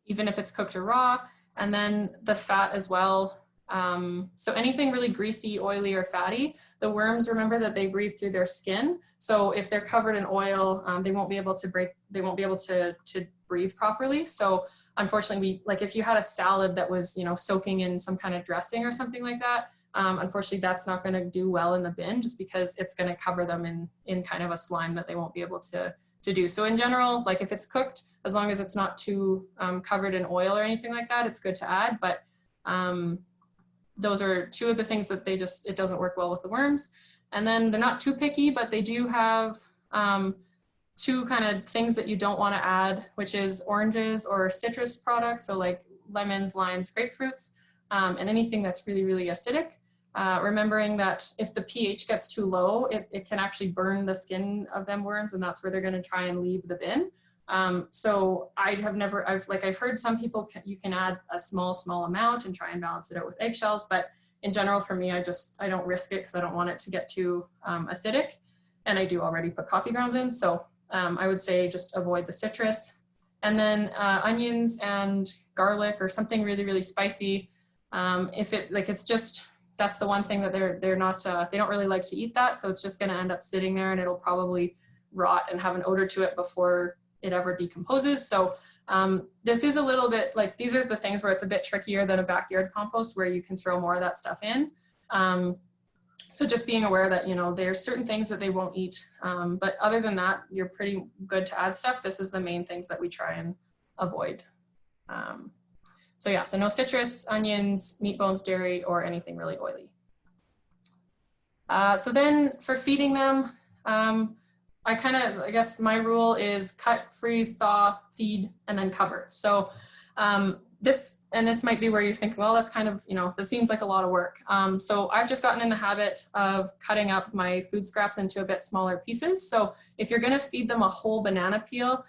even if it's cooked or raw, and then the fat as well. So anything really greasy, oily, or fatty, the worms, remember that they breathe through their skin. So if they're covered in oil, they won't be able to breathe properly. So unfortunately, like if you had a salad that was, soaking in some kind of dressing or something like that, unfortunately, that's not going to do well in the bin just because it's going to cover them in kind of a slime that they won't be able to do. So in general, like if it's cooked, as long as it's not too covered in oil or anything like that, it's good to add. But those are two of the things that it doesn't work well with the worms. And then they're not too picky, but they do have two kind of things that you don't want to add, which is oranges or citrus products. So like lemons, limes, grapefruits, and anything that's really, really acidic. Remembering that if the pH gets too low, it can actually burn the skin of them worms, and that's where they're going to try and leave the bin. So I've heard some people, you can add a small amount and try and balance it out with eggshells. But in general, for me, I don't risk it because I don't want it to get too acidic. And I do already put coffee grounds in. So I would say just avoid the citrus. And then onions and garlic or something really, really spicy. That's the one thing that they're not, they don't really like to eat that. So it's just going to end up sitting there and it'll probably rot and have an odor to it before it ever decomposes. So this is a little bit like, these are the things where it's a bit trickier than a backyard compost where you can throw more of that stuff in. So just being aware that, there's certain things that they won't eat. But other than that, you're pretty good to add stuff. This is the main things that we try and avoid. So no citrus, onions, meat, bones, dairy, or anything really oily. So then for feeding them, I guess my rule is cut, freeze, thaw, feed, and then cover. So this might be where you're thinking, well, that's kind of, this seems like a lot of work. So I've just gotten in the habit of cutting up my food scraps into a bit smaller pieces. So if you're gonna feed them a whole banana peel,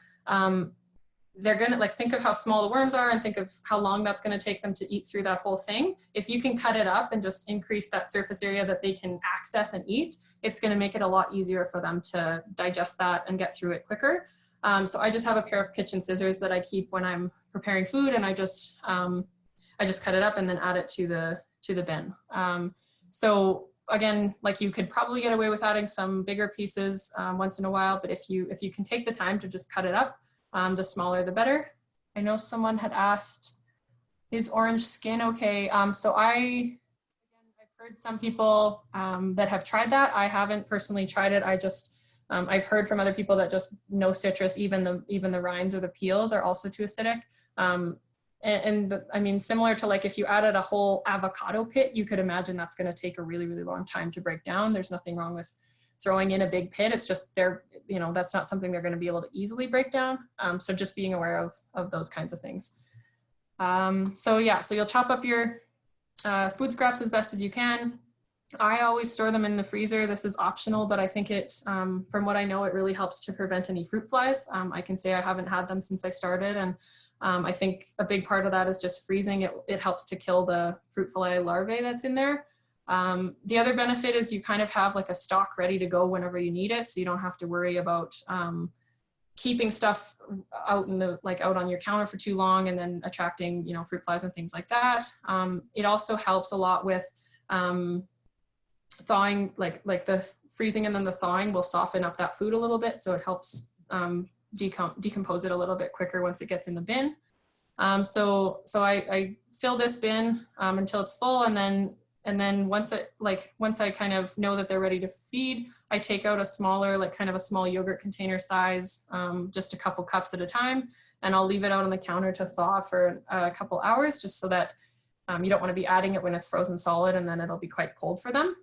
they're gonna think of how small the worms are and think of how long that's gonna take them to eat through that whole thing. If you can cut it up and just increase that surface area that they can access and eat, it's gonna make it a lot easier for them to digest that and get through it quicker. So I just have a pair of kitchen scissors that I keep when I'm preparing food, and I just cut it up and then add it to the bin. So again, like you could probably get away with adding some bigger pieces once in a while, but if you can take the time to just cut it up, the smaller the better. I know someone had asked, is orange skin okay? So I've heard some people that have tried that. I haven't personally tried it. I've heard from other people that just no citrus, even the rinds or the peels are also too acidic. I mean, similar to like if you added a whole avocado pit, you could imagine that's going to take a really, really long time to break down. There's nothing wrong with throwing in a big pit. It's just that's not something they're going to be able to easily break down. So just being aware of those kinds of things. So you'll chop up your food scraps as best as you can. I always store them in the freezer. This is optional, but I think it, from what I know, it really helps to prevent any fruit flies. I can say I haven't had them since I started, and I think a big part of that is just freezing. It helps to kill the fruit fly larvae that's in there. The other benefit is you kind of have like a stock ready to go whenever you need it, so you don't have to worry about keeping stuff out in the out on your counter for too long and then attracting fruit flies and things like that. It also helps a lot with thawing, like the freezing and then the thawing will soften up that food a little bit, so it helps decompose it a little bit quicker once it gets in the bin. So I fill this bin until it's full, and then once I kind of know that they're ready to feed, I take out a smaller, kind of a small yogurt container size, just a couple cups at a time, and I'll leave it out on the counter to thaw for a couple hours, just so that you don't want to be adding it when it's frozen solid, and then it'll be quite cold for them.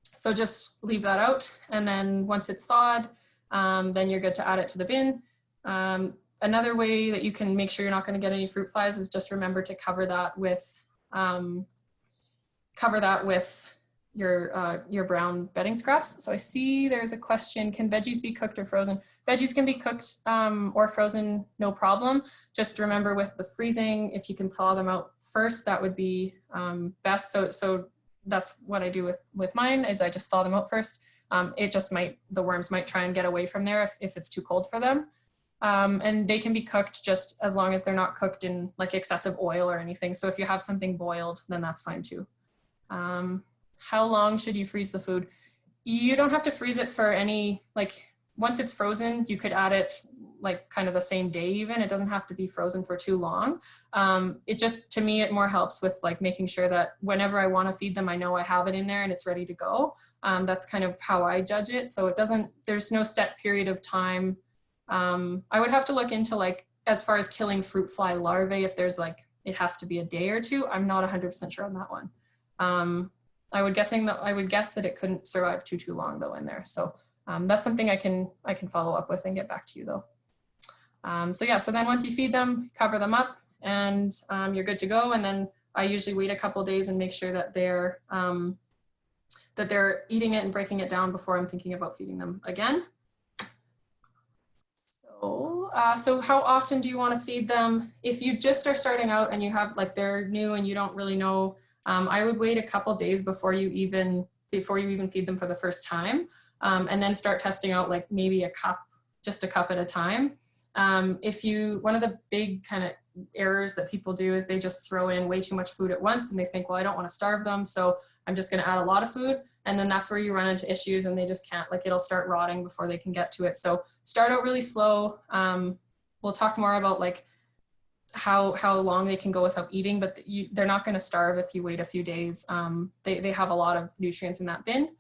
So just leave that out, and then once it's thawed, then you're good to add it to the bin. Another way that you can make sure you're not going to get any fruit flies is just remember to cover that with your brown bedding scraps. So I see there's a question: can veggies be cooked or frozen? Veggies can be cooked or frozen, no problem. Just remember with the freezing, if you can thaw them out first, that would be best. So that's what I do with mine, is I just thaw them out first. The worms might try and get away from there if it's too cold for them. And they can be cooked just as long as they're not cooked in excessive oil or anything. So if you have something boiled, then that's fine too. How long should you freeze the food? You don't have to freeze it for any, once it's frozen, you could add it kind of the same day even. It doesn't have to be frozen for too long. It just, to me, it more helps with making sure that whenever I want to feed them, I know I have it in there and it's ready to go. That's kind of how I judge it. So there's no set period of time. I would have to look into as far as killing fruit fly larvae, if there's it has to be a day or two. I'm not 100% sure on that one. I would guess that it couldn't survive too long though in there. So that's something I can follow up with and get back to you though. So then once you feed them, cover them up, and you're good to go. And then I usually wait a couple days and make sure that they're eating it and breaking it down before I'm thinking about feeding them again. So how often do you want to feed them? If you just are starting out and you have they're new and you don't really know, I would wait a couple days before you even feed them for the first time, and then start testing out maybe just a cup at a time. One of the big kind of errors that people do is they just throw in way too much food at once, and they think, well, I don't want to starve them, so I'm just going to add a lot of food. And then that's where you run into issues, and they just can't, it'll start rotting before they can get to it. So start out really slow. We'll talk more about how long they can go without eating, but they're not going to starve if you wait a few days. They have a lot of nutrients in that bin.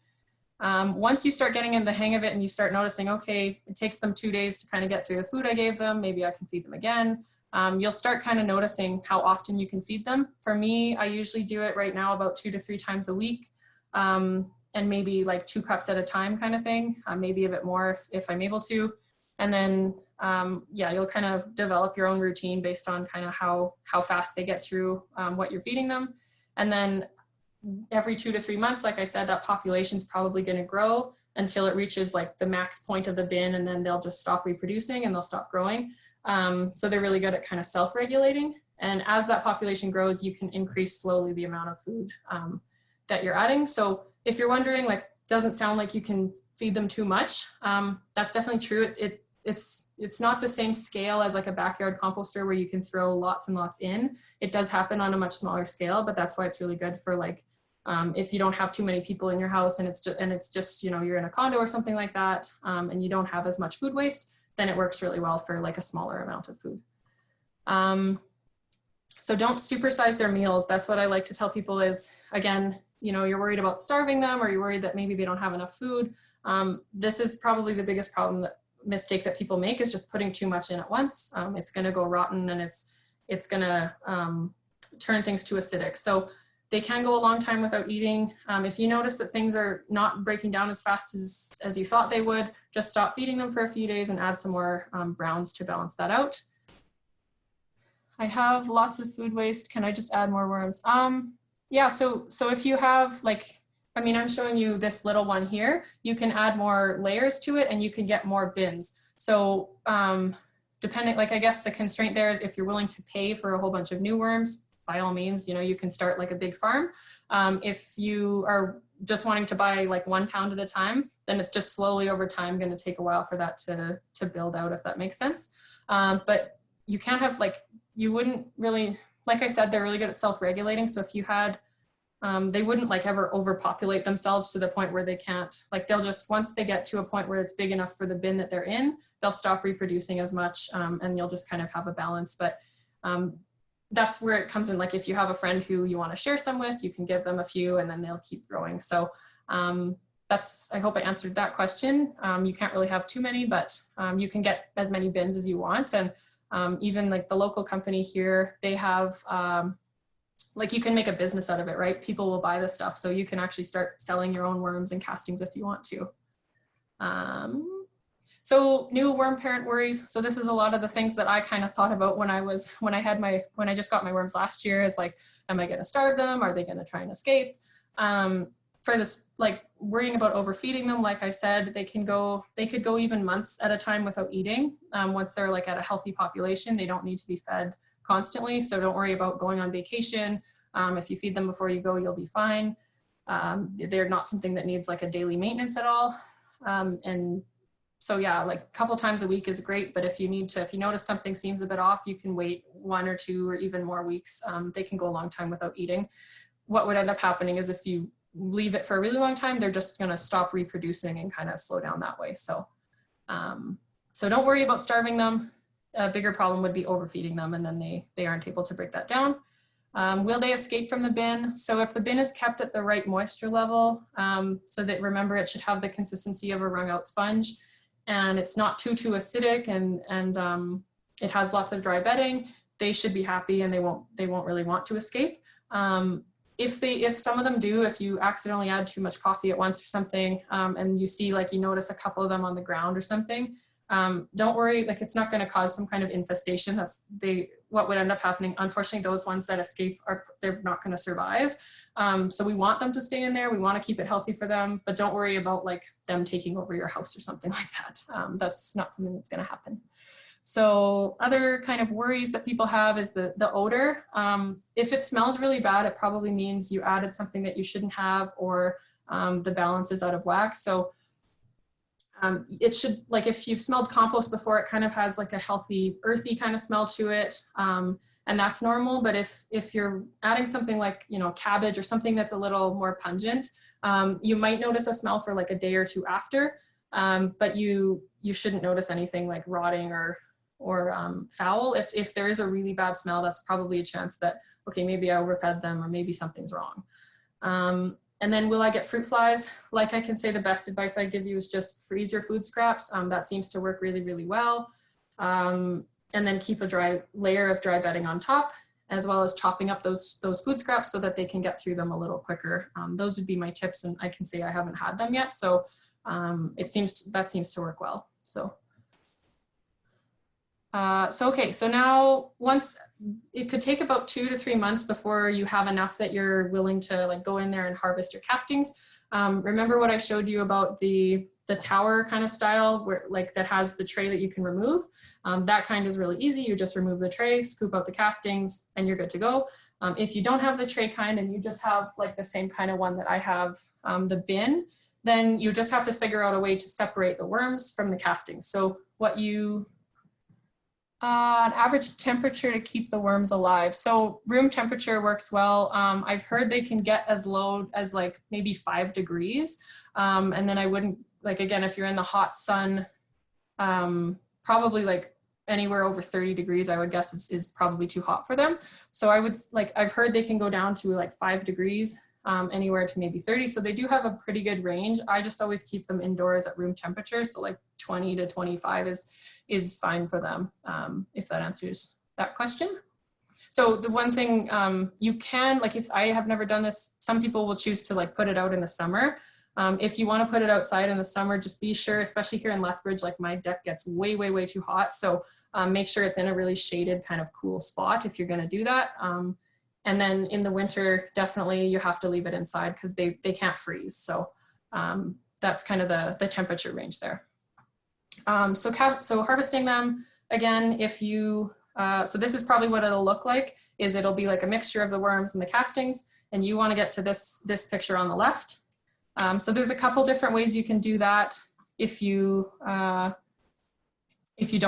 Once you start getting in the hang of it and you start noticing, okay, it takes them 2 days to kind of get through the food I gave them, maybe I can feed them again. You'll start kind of noticing how often you can feed them. For me, I usually do it right now about 2 to 3 times a week, and maybe 2 cups at a time kind of thing, maybe a bit more if I'm able to. And then, you'll kind of develop your own routine based on kind of how fast they get through what you're feeding them. And then every 2 to 3 months, like I said, that population's probably going to grow until it reaches the max point of the bin, and then they'll just stop reproducing and they'll stop growing. So they're really good at kind of self-regulating. And as that population grows, you can increase slowly the amount of food that you're adding. So if you're wondering, doesn't sound like you can feed them too much, that's definitely true. It's not the same scale as a backyard composter where you can throw lots and lots in. It does happen on a much smaller scale, but that's why it's really good for if you don't have too many people in your house and it's just you're in a condo or something like that, and you don't have as much food waste, then it works really well for a smaller amount of food. So don't supersize their meals. That's what I like to tell people is, again, you're worried about starving them, or you're worried that maybe they don't have enough food. This is probably the biggest mistake that people make, is just putting too much in at once. It's going to go rotten, and it's going to turn things too acidic. So they can go a long time without eating. If you notice that things are not breaking down as fast as you thought they would, just stop feeding them for a few days and add some more browns to balance that out. I have lots of food waste. Can I just add more worms? Yeah, so if you have like, I mean, I'm showing you this little one here, you can add more layers to it and you can get more bins. So depending, like I guess the constraint there is if you're willing to pay for a whole bunch of new worms, by all means, you know, you can start like a big farm. If you are just wanting to buy like 1 pound at a time, then it's just slowly over time going to take a while for that to build out, if that makes sense. But you can't have like, you wouldn't really, like I said, they're really good at self-regulating. So if you had, they wouldn't like ever overpopulate themselves to the point where they can't, like they'll just, once they get to a point where it's big enough for the bin that they're in, they'll stop reproducing as much, and you'll just kind of have a balance. But that's where it comes in. Like if you have a friend who you want to share some with, you can give them a few and then they'll keep growing. So that's, I hope I answered that question. You can't really have too many, but you can get as many bins as you want. And even like the local company here, they have, like you can make a business out of it, right? People will buy this stuff. So you can actually start selling your own worms and castings if you want to. So new worm parent worries. So this is a lot of the things that I kind of thought about when I just got my worms last year, is like, am I going to starve them? Are they going to try and escape? For this, like worrying about overfeeding them, like I said, they could go even months at a time without eating. Once they're like at a healthy population, they don't need to be fed constantly. So don't worry about going on vacation. If you feed them before you go, you'll be fine. They're not something that needs like a daily maintenance at all. And so yeah, like a couple times a week is great, but if you notice something seems a bit off, you can wait 1 or 2 or even more weeks. They can go a long time without eating. What would end up happening is if you leave it for a really long time, they're just going to stop reproducing and kind of slow down that way. So, so don't worry about starving them. A bigger problem would be overfeeding them, and then they aren't able to break that down. Will they escape from the bin? So if the bin is kept at the right moisture level, so that, remember, it should have the consistency of a wrung out sponge, and it's not too acidic, and it has lots of dry bedding, they should be happy and they won't really want to escape. If some of them do, if you accidentally add too much coffee at once or something, and you see, like, you notice a couple of them on the ground or something, don't worry, like it's not going to cause some kind of infestation. What would end up happening. Unfortunately, those ones that escape they're not going to survive. So we want them to stay in there. We want to keep it healthy for them, but don't worry about like them taking over your house or something like that. That's not something that's going to happen. So other kind of worries that people have is the odor. If it smells really bad, it probably means you added something that you shouldn't have, or the balance is out of whack. So it should, like if you've smelled compost before, it kind of has like a healthy, earthy kind of smell to it. And that's normal. But if you're adding something like, you know, cabbage or something that's a little more pungent, you might notice a smell for like a day or two after, but you shouldn't notice anything like rotting or foul. If there is a really bad smell, that's probably a chance that, okay, maybe I overfed them or maybe something's wrong. And then will I get fruit flies? Like I can say the best advice I give you is just freeze your food scraps. That seems to work really, really well. And then keep a layer of dry bedding on top, as well as chopping up those food scraps so that they can get through them a little quicker. Those would be my tips, and I can say I haven't had them yet. So that seems to work well. So. Okay, so now it could take about 2 to 3 months before you have enough that you're willing to like go in there and harvest your castings. Remember what I showed you about the tower kind of style, where like that has the tray that you can remove. That kind is really easy. You just remove the tray, scoop out the castings, and you're good to go. If you don't have the tray kind and you just have like the same kind of one that I have, the bin, then you just have to figure out a way to separate the worms from the castings. So an average temperature to keep the worms alive. So room temperature works well. I've heard they can get as low as like maybe 5 degrees. And then I wouldn't, like, again, if you're in the hot sun, probably like anywhere over 30 degrees, I would guess is probably too hot for them. So I've heard they can go down to like 5 degrees, anywhere to maybe 30. So they do have a pretty good range. I just always keep them indoors at room temperature. So like 20 to 25 is fine for them, if that answers that question. So the one thing you can, like, if I have never done this, some people will choose to like put it out in the summer. If you want to put it outside in the summer, just be sure, especially here in Lethbridge, like my deck gets way, way, way too hot. So make sure it's in a really shaded kind of cool spot if you're going to do that. And then in the winter, definitely you have to leave it inside because they can't freeze. So that's kind of the temperature range there. So harvesting them, again, if you, so this is probably what it'll look like, is it'll be like a mixture of the worms and the castings, and you want to get to this picture on the left. So there's a couple different ways you can do that if you don't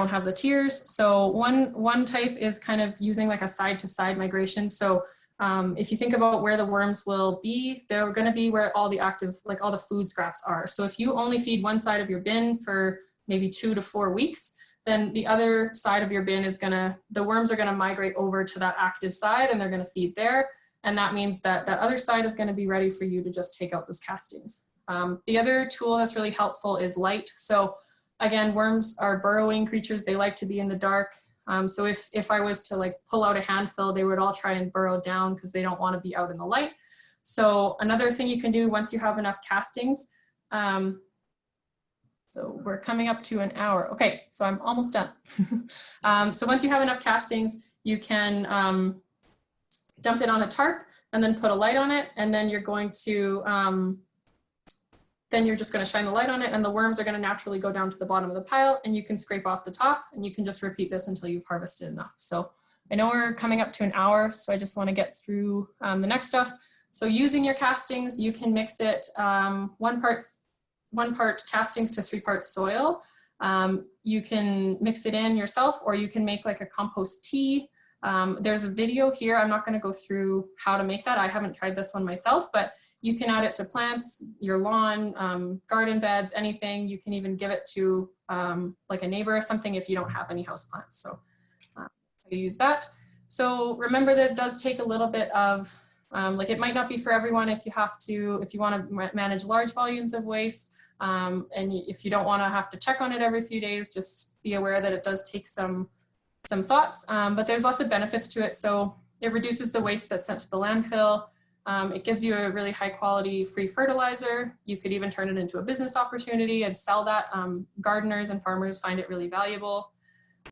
have the tiers. So one type is kind of using like a side-to-side migration. So if you think about where the worms will be, they're going to be where all the active, like all the food scraps are. So if you only feed one side of your bin for maybe 2 to 4 weeks, then the other side of your bin is the worms are going to migrate over to that active side and they're going to feed there. And that means that that other side is going to be ready for you to just take out those castings. The other tool that's really helpful is light. So again, worms are burrowing creatures. They like to be in the dark. So if I was to like pull out a handful, they would all try and burrow down because they don't want to be out in the light. So another thing you can do once you have enough castings, so we're coming up to an hour. Okay, so I'm almost done. So once you have enough castings, you can dump it on a tarp and then put a light on it. And then you're going to, then you're just going to shine the light on it and the worms are going to naturally go down to the bottom of the pile and you can scrape off the top and you can just repeat this until you've harvested enough. So I know we're coming up to an hour, so I just want to get through the next stuff. So using your castings, you can mix it 1 part castings to 3 parts soil. You can mix it in yourself or you can make like a compost tea. There's a video here. I'm not going to go through how to make that. I haven't tried this one myself, but you can add it to plants, your lawn, garden beds, anything. You can even give it to like a neighbor or something if you don't have any house plants. So you use that. So remember that it does take a little bit of, like it might not be for everyone if you want to manage large volumes of waste. And if you don't want to have to check on it every few days, just be aware that it does take some thoughts, but there's lots of benefits to it. So it reduces the waste that's sent to the landfill. It gives you a really high quality free fertilizer. You could even turn it into a business opportunity and sell that. Gardeners and farmers find it really valuable.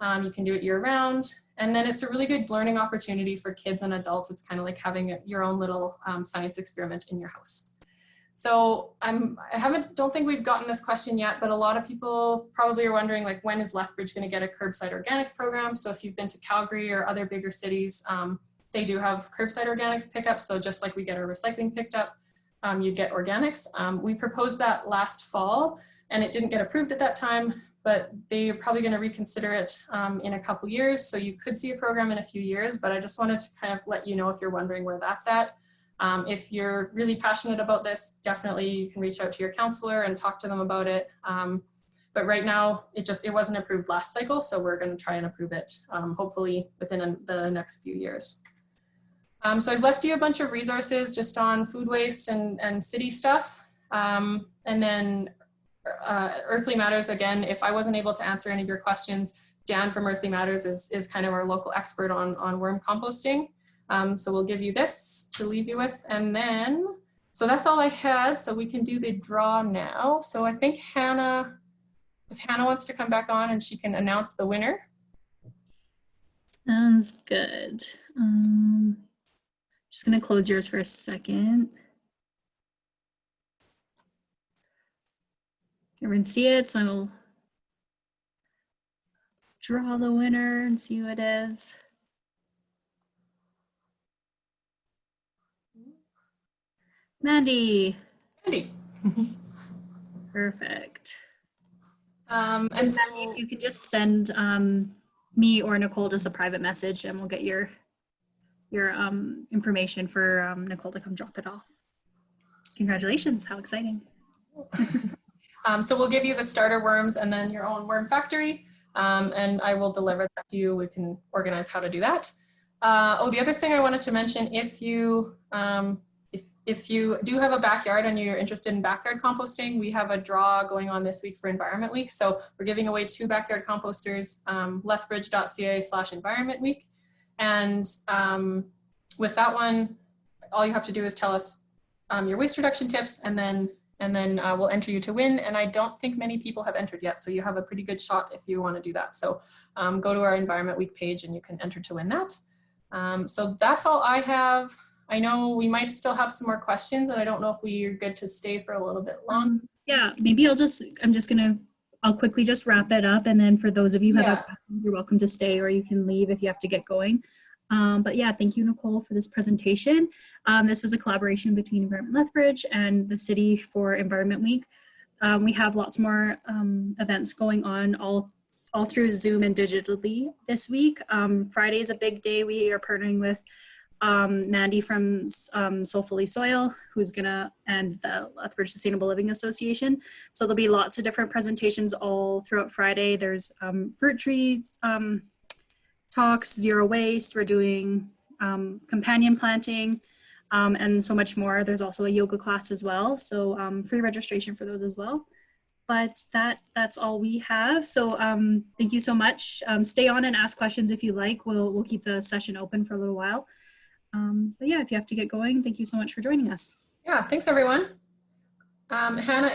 You can do it year round. And then it's a really good learning opportunity for kids and adults. It's kind of like having your own little science experiment in your house. So don't think we've gotten this question yet, but a lot of people probably are wondering, like, when is Lethbridge going to get a curbside organics program? So if you've been to Calgary or other bigger cities, they do have curbside organics pickup. So just like we get our recycling picked up, you get organics. We proposed that last fall and it didn't get approved at that time, but they're probably going to reconsider it in a couple years. So you could see a program in a few years, but I just wanted to kind of let you know if you're wondering where that's at. If you're really passionate about this, definitely you can reach out to your counselor and talk to them about it. But right now, it wasn't approved last cycle, so we're going to try and approve it, hopefully within the next few years. So I've left you a bunch of resources just on food waste and city stuff. And then Earthly Matters, again, if I wasn't able to answer any of your questions, Dan from Earthly Matters is kind of our local expert on worm composting. So we'll give you this to leave you with. And then, so that's all I had. So we can do the draw now. So I think if Hannah wants to come back on and she can announce the winner. Sounds good. Just gonna close yours for a second. Everyone see it? So I will draw the winner and see who it is. Mandy. Mandy. Perfect. And so, Mandy, if you could just send me or Nichole just a private message and we'll get your information for Nichole to come drop it off. Congratulations, how exciting. So we'll give you the starter worms and then your own worm factory, and I will deliver that to you. We can organize how to do that. The other thing I wanted to mention, if you do have a backyard and you're interested in backyard composting, we have a draw going on this week for Environment Week. So we're giving away 2 backyard composters, lethbridge.ca/Environment Week. And with that one, all you have to do is tell us your waste reduction tips, and then we'll enter you to win. And I don't think many people have entered yet, so you have a pretty good shot if you want to do that. So go to our Environment Week page and you can enter to win that. So that's all I have. I know we might still have some more questions, and I don't know if we're good to stay for a little bit longer. Yeah, maybe I'll quickly just wrap it up. And then for those of you who have Yeah. questions, you're welcome to stay, or you can leave if you have to get going. But yeah, thank you, Nichole, for this presentation. This was a collaboration between Environment Lethbridge and the City for Environment Week. We have lots more events going on all through Zoom and digitally this week. Friday is a big day. We are partnering with Mandy from Soulfully Soil, and the Lethbridge Sustainable Living Association. So there'll be lots of different presentations all throughout Friday. There's fruit tree talks, zero waste. We're doing companion planting and so much more. There's also a yoga class as well. So free registration for those as well. But that's all we have. So thank you so much. Stay on and ask questions if you like. We'll keep the session open for a little while. But yeah, if you have to get going, thank you so much for joining us. Yeah, thanks everyone. Hannah,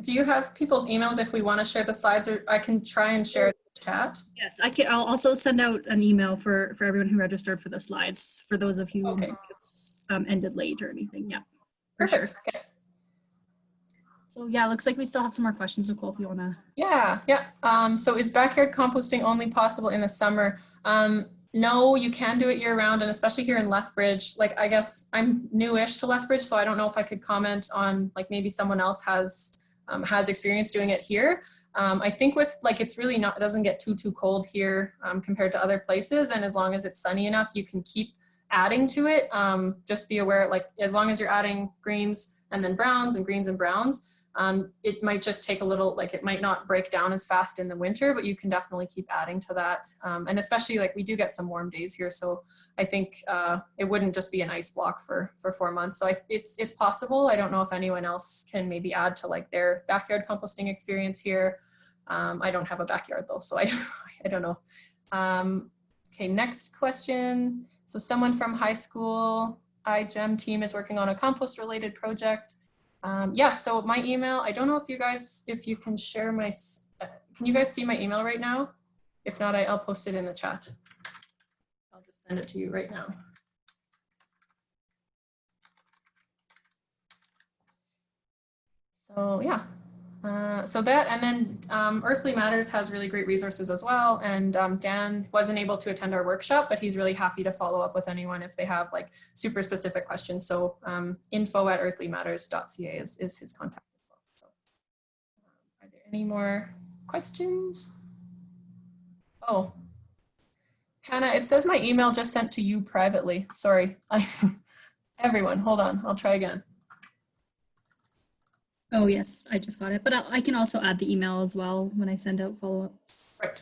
do you have people's emails if we want to share the slides, or I can try and share it in the chat? Yes, I'll also send out an email for everyone who registered for the slides, for those of you Okay. who it's ended late or anything. Yeah. Perfect. Sure. Okay. So yeah, looks like we still have some more questions, Nichole, if you want to. Yeah. So is backyard composting only possible in the summer? No, you can do it year round, and especially here in Lethbridge. Like, I guess I'm newish to Lethbridge, so I don't know if I could comment on, like, maybe someone else has experience doing it here. I think it's really it doesn't get too cold here compared to other places, and as long as it's sunny enough, you can keep adding to it. Just be aware, like, as long as you're adding greens and then browns and greens and browns, it might just take a little, like, it might not break down as fast in the winter, but you can definitely keep adding to that. And especially, like, we do get some warm days here, so I think it wouldn't just be an ice block for 4 months. So it's possible. I don't know if anyone else can maybe add to, like, their backyard composting experience here. I don't have a backyard though, so I don't know. Okay, next question. So someone from high school iGEM team is working on a compost related project. Yes, so my email, I don't know if you can share can you guys see my email right now? If not, I'll post it in the chat. I'll just send it to you right now. So yeah, so that, and then Earthly Matters has really great resources as well. And Dan wasn't able to attend our workshop, but he's really happy to follow up with anyone if they have, like, super specific questions. So info@earthlymatters.ca is his contact as well. So, are there any more questions? Oh, Hannah, it says my email just sent to you privately. Sorry. Everyone, hold on. I'll try again. Oh yes, I just got it. But I can also add the email as well when I send out follow-ups. Right.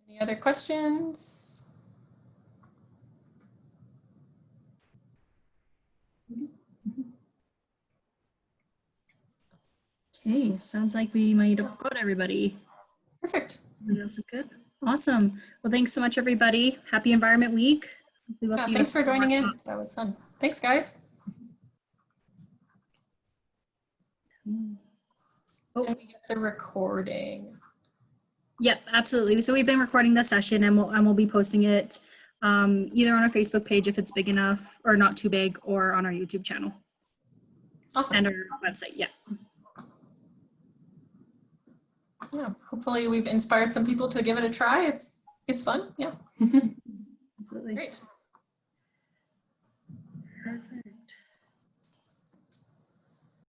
Any other questions? Okay, sounds like we might have got everybody. Perfect. Everybody else is good. Awesome. Well, thanks so much, everybody. Happy Environment Week. We'll see you. Thanks for joining in. That was fun. Thanks, guys. Oh. And we get the recording. Yep, absolutely. So we've been recording this session, and we'll be posting it either on our Facebook page if it's big enough or not too big, or on our YouTube channel. Awesome. And our website. Yeah. Yeah. Hopefully we've inspired some people to give it a try. It's fun. Yeah. Absolutely. Great.